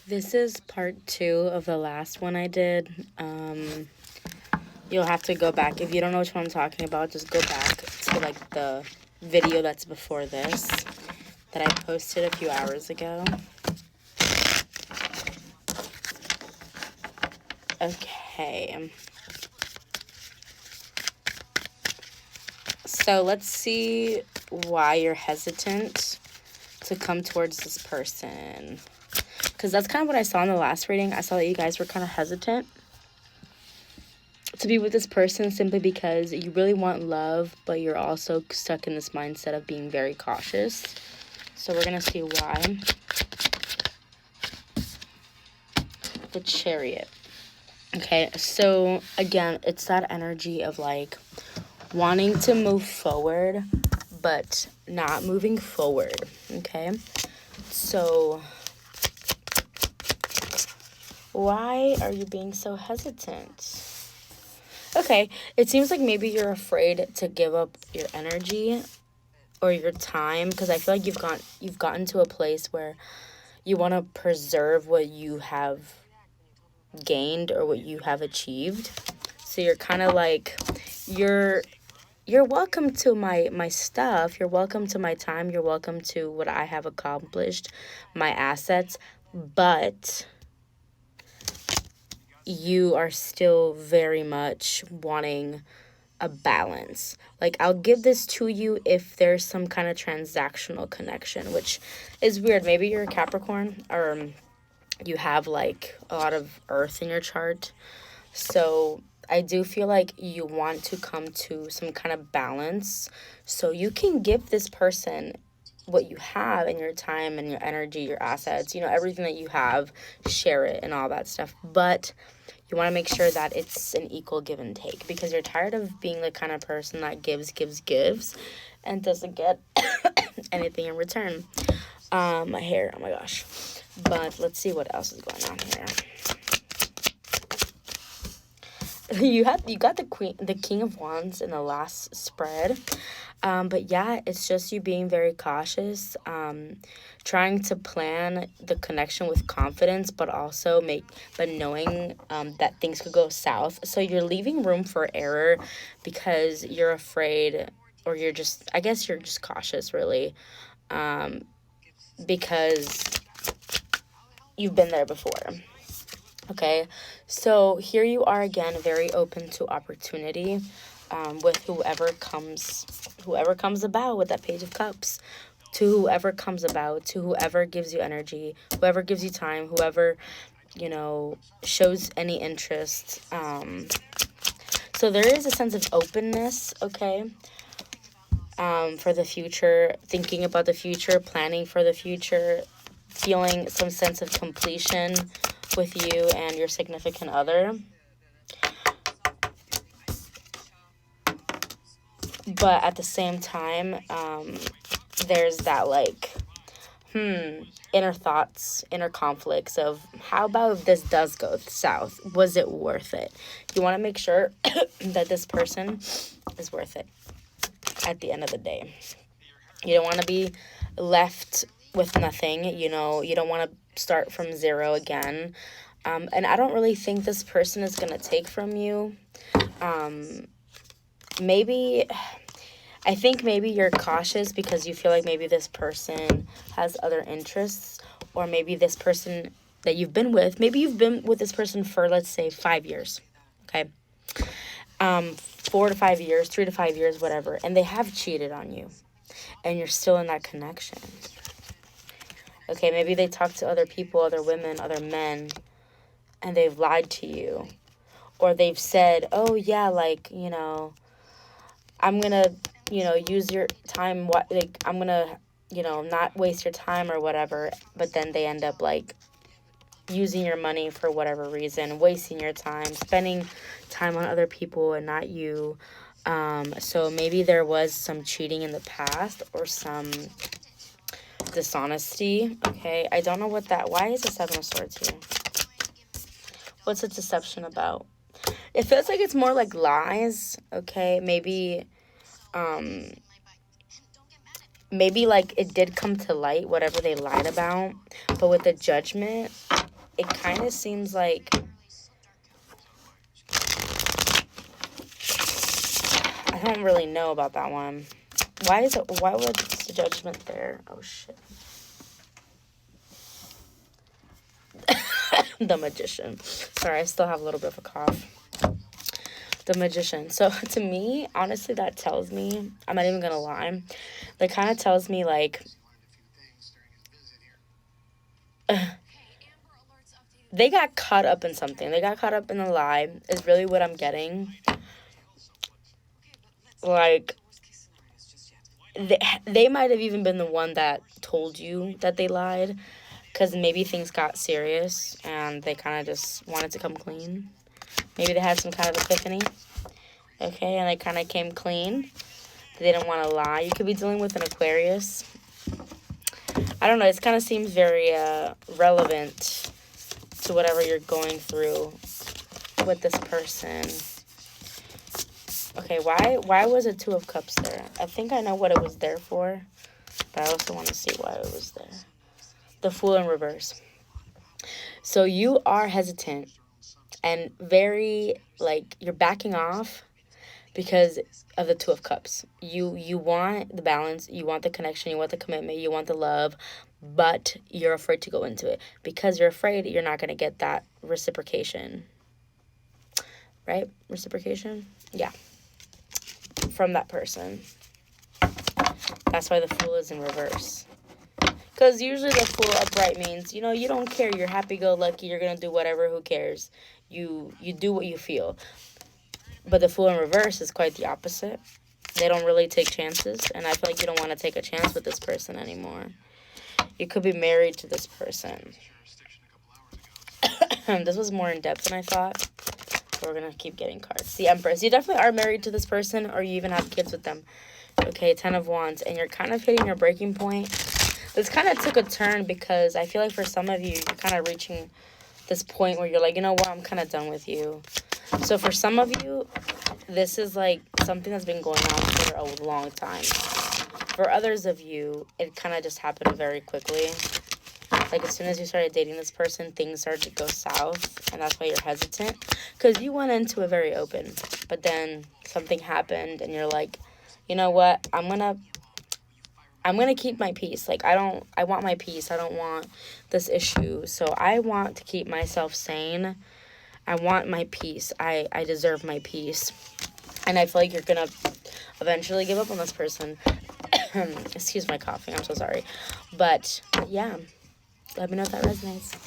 This is part 2 of the last one I did. You'll have to go back. If you don't know which one I'm talking about, just go back to like the video that's before this that I posted a few hours ago. Okay. So let's see why you're hesitant to come towards this person. Because that's kind of what I saw in the last reading. I saw that you guys were kind of hesitant to be with this person simply because you really want love, but you're also stuck in this mindset of being very cautious. So we're going to see why. The Chariot. Okay, so again, it's that energy of like wanting to move forward, but not moving forward. Okay, so why are you being so hesitant? Okay, it seems like maybe you're afraid to give up your energy or your time, because I feel like you've gotten to a place where you want to preserve what you have gained or what you have achieved. So you're kind of like you're welcome to my stuff, you're welcome to my time, you're welcome to what I have accomplished, my assets, but you are still very much wanting a balance. Like, I'll give this to you if there's some kind of transactional connection, which is weird. Maybe you're a Capricorn, or you have like a lot of earth in your chart. So I do feel like you want to come to some kind of balance so you can give this person what you have in your time and your energy, your assets, everything that you have, share it and all that stuff. But you want to make sure that it's an equal give and take, because you're tired of being the kind of person that gives and doesn't get anything in return. My hair, oh my gosh. But let's see what else is going on here. You got the King of Wands in the last spread. But yeah, it's just you being very cautious, trying to plan the connection with confidence, but also knowing that things could go south. So you're leaving room for error because you're afraid, or you're just cautious, really, because you've been there before. Okay, so here you are again, very open to opportunity, with whoever comes about with that Page of Cups, to whoever comes about, to whoever gives you energy, whoever gives you time, whoever, shows any interest. So there is a sense of openness, okay, for the future, thinking about the future, planning for the future, feeling some sense of completion with you and your significant other. But at the same time, there's that like inner thoughts, inner conflicts of, how about if this does go south? Was it worth it? You want to make sure that this person is worth it at the end of the day. You don't want to be left with nothing, you don't want to start from zero again. And I don't really think this person is going to take from you. I think maybe you're cautious because you feel like maybe this person has other interests, or maybe this person that you've been with, maybe you've been with this person for, let's say, 5 years, okay? 4 to 5 years, 3 to 5 years, whatever, and they have cheated on you, and you're still in that connection. Okay, maybe they talk to other people, other women, other men, and they've lied to you. Or they've said, oh, yeah, like, I'm going to, use your time, like, I'm going to, not waste your time or whatever. But then they end up, like, using your money for whatever reason, wasting your time, spending time on other people and not you. So maybe there was some cheating in the past, or some dishonesty, okay? I don't know why is the Seven of Swords here? What's the deception about? It feels like it's more like lies, okay? Maybe like it did come to light, whatever they lied about, but with the Judgment, it kind of seems like I don't really know about that one. Why was the judgment there? Oh shit. The Magician. Sorry, I still have a little bit of a cough. The Magician. So to me, honestly, that tells me, I'm not even gonna lie, that kind of tells me like they got caught up in something. They got caught up in a lie is really what I'm getting. Like they might have even been the one that told you that they lied, because maybe things got serious and they kind of just wanted to come clean. Maybe they had some kind of epiphany, okay, and they kind of came clean. They didn't want to lie. You could be dealing with an Aquarius. I don't know. It kind of seems very relevant to whatever you're going through with this person. Okay, why was it 2 of Cups there? I think I know what it was there for, but I also want to see why it was there. The Fool in reverse. So you are hesitant and very, like, you're backing off because of the 2 of Cups. You want the balance, you want the connection, you want the commitment, you want the love, but you're afraid to go into it because you're afraid you're not going to get that reciprocation. Right? Reciprocation? Yeah. From that person. That's why the Fool is in reverse. Because usually the Fool upright means, you know, you don't care. You're happy-go-lucky. You're going to do whatever. Who cares? You do what you feel. But the Fool in reverse is quite the opposite. They don't really take chances. And I feel like you don't want to take a chance with this person anymore. You could be married to this person. This was more in-depth than I thought. So we're going to keep getting cards. The Empress. You definitely are married to this person, or you even have kids with them. Okay, 10 of Wands. And you're kind of hitting your breaking point. This kind of took a turn because I feel like for some of you, you're kind of reaching this point where you're like, you know what, I'm kind of done with you. So for some of you, this is like something that's been going on for a long time. For others of you, it kind of just happened very quickly. Like as soon as you started dating this person, things started to go south, and that's why you're hesitant. Because you went into it very open, but then something happened, and you're like, you know what, I'm gonna keep my peace. Like, I want my peace. I don't want this issue. So I want to keep myself sane. I want my peace. I deserve my peace. And I feel like you're gonna eventually give up on this person. Excuse my coughing. I'm so sorry. But, yeah. Let me know if that resonates.